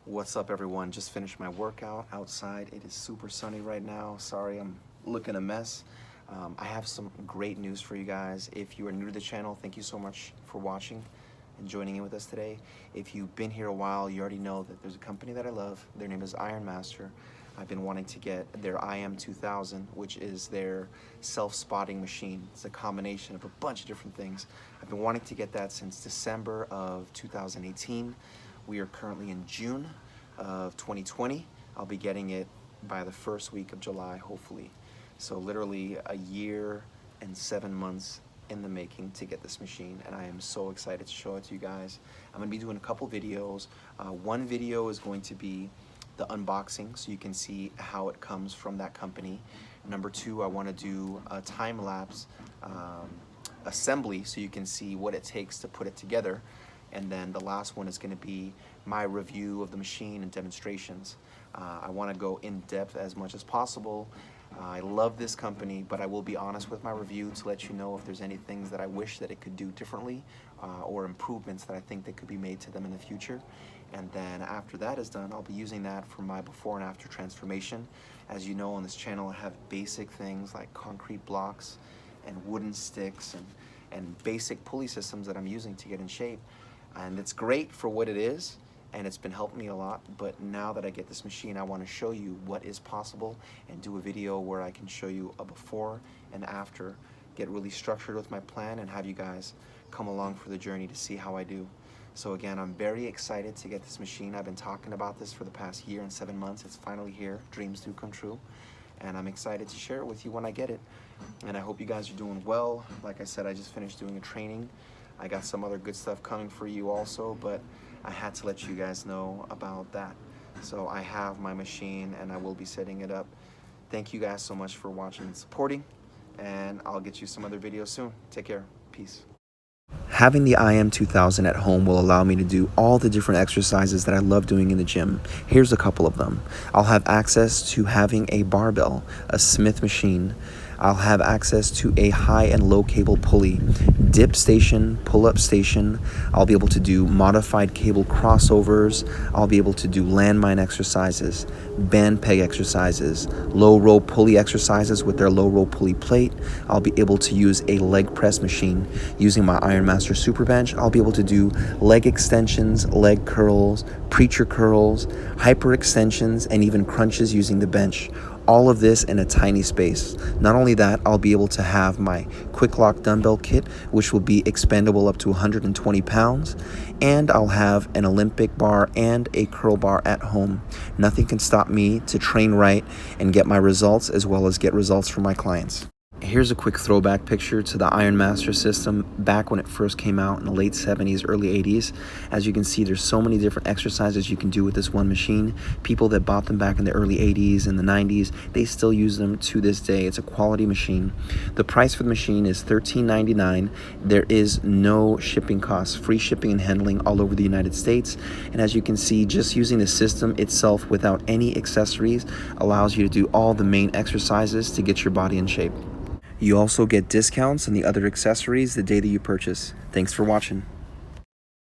What's up, everyone? Just finished my workout outside. It is super sunny right now. Sorry, I'm looking a mess. I have some great news for you guys. If you are new to the channel, thank you so much for watching and joining in with us today. If you've been here a while, you already know that there's a company that I love. Their name is Ironmaster. I've been wanting to get their IM2000, which is their self-spotting machine. It's a combination of a bunch of different things. I've been wanting to get that since December of 2018. We are currently in June of 2020. I'll be getting it by the first week of July, hopefully. So literally a year and 7 months in the making to get this machine, and I am so excited to show it to you guys. I'm gonna be doing a couple videos. One video is going to be the unboxing, so you can see how it comes from that company. Number two, I wanna do a time-lapse assembly so you can see what it takes to put it together. And then the last one is going to be my review of the machine and demonstrations. I want to go in depth as much as possible. I love this company, but I will be honest with my review to let you know if there's any things that I wish that it could do differently or improvements that I think that could be made to them in the future. And then after that is done, I'll be using that for my before and after transformation. As you know, on this channel I have basic things like concrete blocks and wooden sticks and basic pulley systems that I'm using to get in shape. And it's great for what it is, and it's been helping me a lot. But now that I get this machine, I want to show you what is possible and do a video where I can show you a before and after, get really structured with my plan, and have you guys come along for the journey to see how I do. So again, I'm very excited to get this machine. I've been talking about this for the past year and 7 months. It's finally here. Dreams do come true. And I'm excited to share it with you when I get it. And I hope you guys are doing well. Like I said, I just finished doing a training. I got some other good stuff coming for you also, but I had to let you guys know about that. So I have my machine and I will be setting it up. Thank you guys so much for watching and supporting, and I'll get you some other videos soon. Take care. Peace. Having the IM2000 at home will allow me to do all the different exercises that I love doing in the gym. Here's a couple of them. I'll have access to having a barbell, a Smith machine. I'll have access to a high and low cable pulley, dip station, pull-up station. I'll be able to do modified cable crossovers. I'll be able to do landmine exercises, band peg exercises, low row pulley exercises with their low row pulley plate. I'll be able to use a leg press machine using my Ironmaster Super Bench. I'll be able to do leg extensions, leg curls, preacher curls, hyper extensions, and even crunches using the bench. All of this in a tiny space. Not only that, I'll be able to have my quick lock dumbbell kit, which will be expandable up to 120 pounds, and I'll have an Olympic bar and a curl bar at home. Nothing can stop me to train right and get my results, as well as get results for my clients. Here's a quick throwback picture to the Ironmaster system back when it first came out in the late 70s, early 80s. As you can see, there's so many different exercises you can do with this one machine. People that bought them back in the early 80s and the 90s, they still use them to this day. It's a quality machine. The price for the machine is $13.99. There is no shipping costs, free shipping and handling all over the United States. And as you can see, just using the system itself without any accessories allows you to do all the main exercises to get your body in shape. You also get discounts on the other accessories the day that you purchase. Thanks for watching.